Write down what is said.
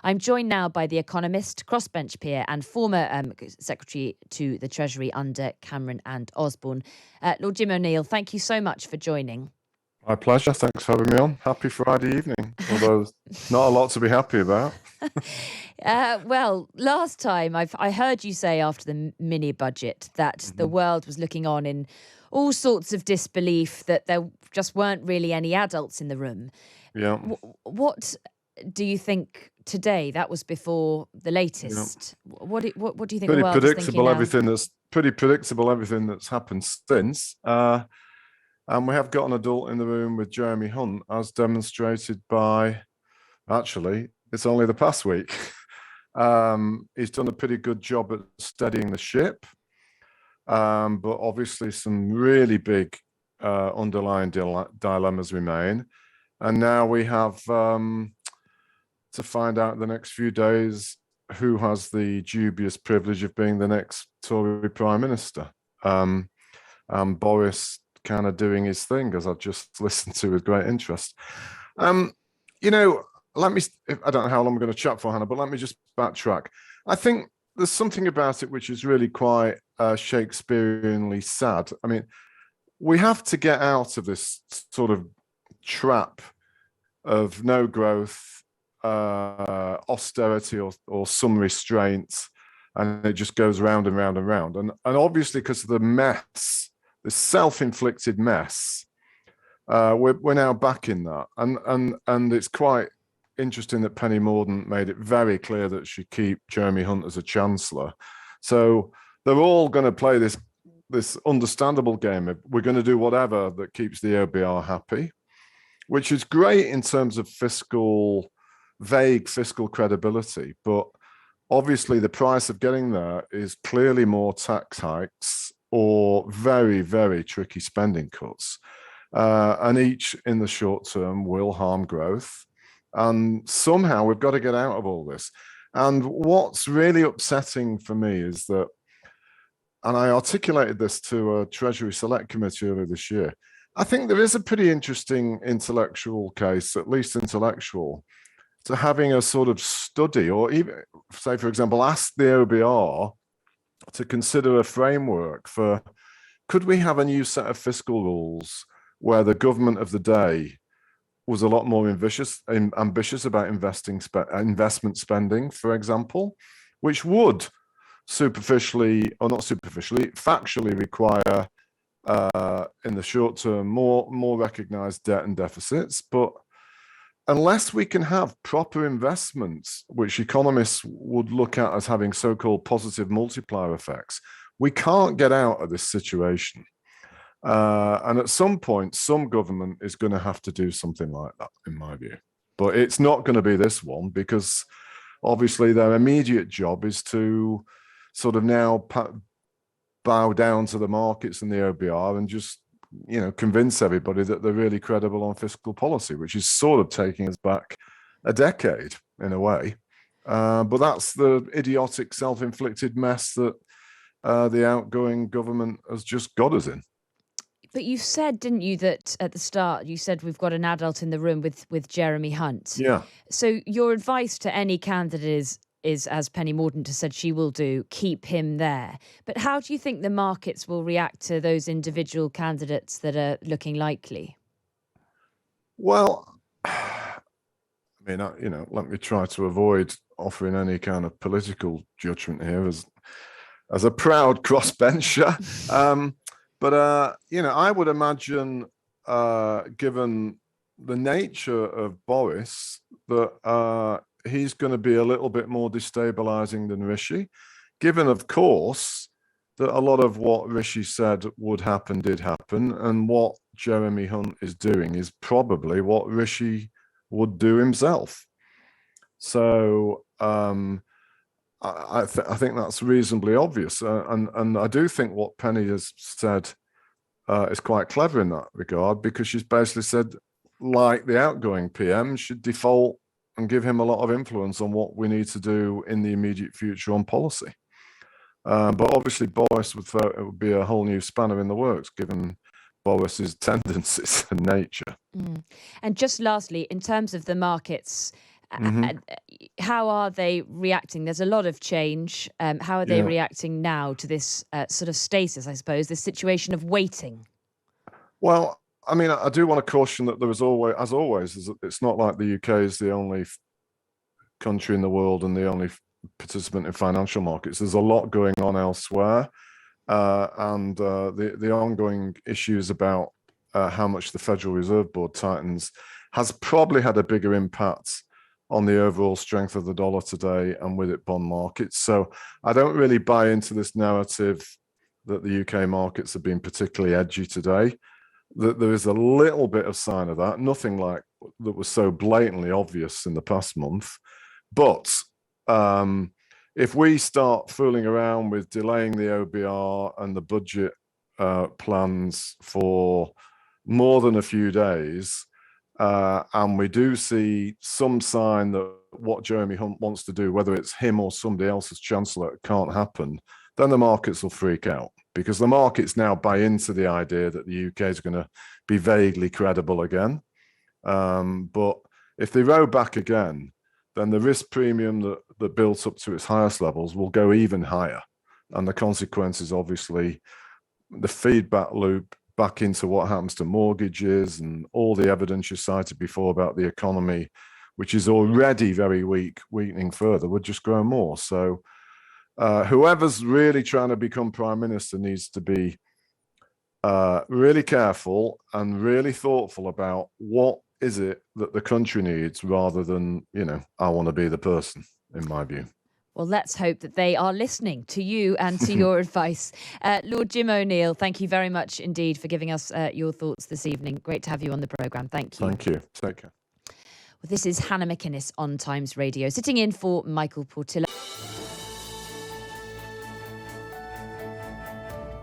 I'm joined now by the economist, crossbench peer, and former Secretary to the Treasury under Cameron and Osborne, Lord Jim O'Neill. Thank you so much for joining. My pleasure. Thanks for having me on. Happy Friday evening, although not a lot to be happy about. Well, last time I heard you say after the mini budget that the world was looking on in all sorts of disbelief, that there just weren't really any adults in the room. Yeah. What do you think today? That was before the latest. Yeah. What do you think the world is thinking now? Pretty predictable everything that's happened since. And we have got an adult in the room with Jeremy Hunt, as demonstrated by, actually, it's only the past week. He's done a pretty good job at steadying the ship, but obviously some really big underlying dilemmas remain. And now we have to find out in the next few days who has the dubious privilege of being the next Tory Prime Minister. Boris kind of doing his thing, as I've just listened to with great interest. I don't know how long I'm going to chat for, Hannah, but let me just backtrack. I think there's something about it which is really quite Shakespeareanly sad. I mean, we have to get out of this sort of trap of no growth, austerity or some restraints, and it just goes round and round and round. And obviously, because of the mess, the self-inflicted mess, we're now back in that. And it's quite interesting that Penny Mordaunt made it very clear that she'd keep Jeremy Hunt as a chancellor. So they're all going to play this understandable game of we're going to do whatever that keeps the OBR happy, which is great in terms of vague fiscal credibility. But obviously the price of getting there is clearly more tax hikes or very, very tricky spending cuts. And each in the short term will harm growth. And somehow we've got to get out of all this. And what's really upsetting for me is that, and I articulated this to a Treasury Select Committee earlier this year, I think there is a pretty interesting intellectual case, at least intellectual, to having a sort of study, or even, say, for example, ask the OBR to consider a framework for, could we have a new set of fiscal rules where the government of the day was a lot more ambitious about investment spending, for example, which would factually require in the short term more recognized debt and deficits. But unless we can have proper investments, which economists would look at as having so-called positive multiplier effects, we can't get out of this situation. And at some point, some government is going to have to do something like that, in my view. But it's not going to be this one, because obviously their immediate job is to sort of now bow down to the markets and the OBR and just, convince everybody that they're really credible on fiscal policy, which is sort of taking us back a decade in a way. But that's the idiotic self-inflicted mess that the outgoing government has just got us in. But you said, didn't you, that at the start, you said we've got an adult in the room with Jeremy Hunt. Yeah. So your advice to any candidate is, as Penny Mordaunt has said she will do, keep him there. But how do you think the markets will react to those individual candidates that are looking likely? Well, I mean, let me try to avoid offering any kind of political judgment here as a proud crossbencher. But, I would imagine, given the nature of Boris, that he's going to be a little bit more destabilizing than Rishi, given, of course, that a lot of what Rishi said would happen did happen, and what Jeremy Hunt is doing is probably what Rishi would do himself. So I think that's reasonably obvious, and I do think what Penny has said is quite clever in that regard, because she's basically said, like the outgoing PM, should default and give him a lot of influence on what we need to do in the immediate future on policy. But obviously Boris would thought it would be a whole new spanner in the works, given Boris's tendencies and nature. And just lastly, in terms of the markets, Hmm. How are they reacting? There's a lot of change. How are they Yeah. reacting now to this sort of stasis, I suppose, this situation of waiting? Well, I mean, I do want to caution that there is always, as always, it's not like the UK is the only country in the world and the only participant in financial markets. There's a lot going on elsewhere, and the ongoing issues about how much the Federal Reserve Board tightens has probably had a bigger impact on the overall strength of the dollar today and with it bond markets. So I don't really buy into this narrative that the UK markets have been particularly edgy today. There is a little bit of sign of that, nothing like that was so blatantly obvious in the past month. But if we start fooling around with delaying the OBR and the budget plans for more than a few days, and we do see some sign that what Jeremy Hunt wants to do, whether it's him or somebody else as Chancellor, can't happen, then the markets will freak out, because the markets now buy into the idea that the UK is going to be vaguely credible again. But if they row back again, then the risk premium that built up to its highest levels will go even higher. And the consequence is obviously the feedback loop back into what happens to mortgages and all the evidence you cited before about the economy, which is already very weak, weakening further, would just grow more. So whoever's really trying to become prime minister needs to be really careful and really thoughtful about what is it that the country needs, rather than, I want to be the person, in my view. Well, let's hope that they are listening to you and to your advice. Lord Jim O'Neill, thank you very much indeed for giving us your thoughts this evening. Great to have you on the programme. Thank you. Thank you. Take care. Well, this is Hannah McInnes on Times Radio, sitting in for Michael Portillo.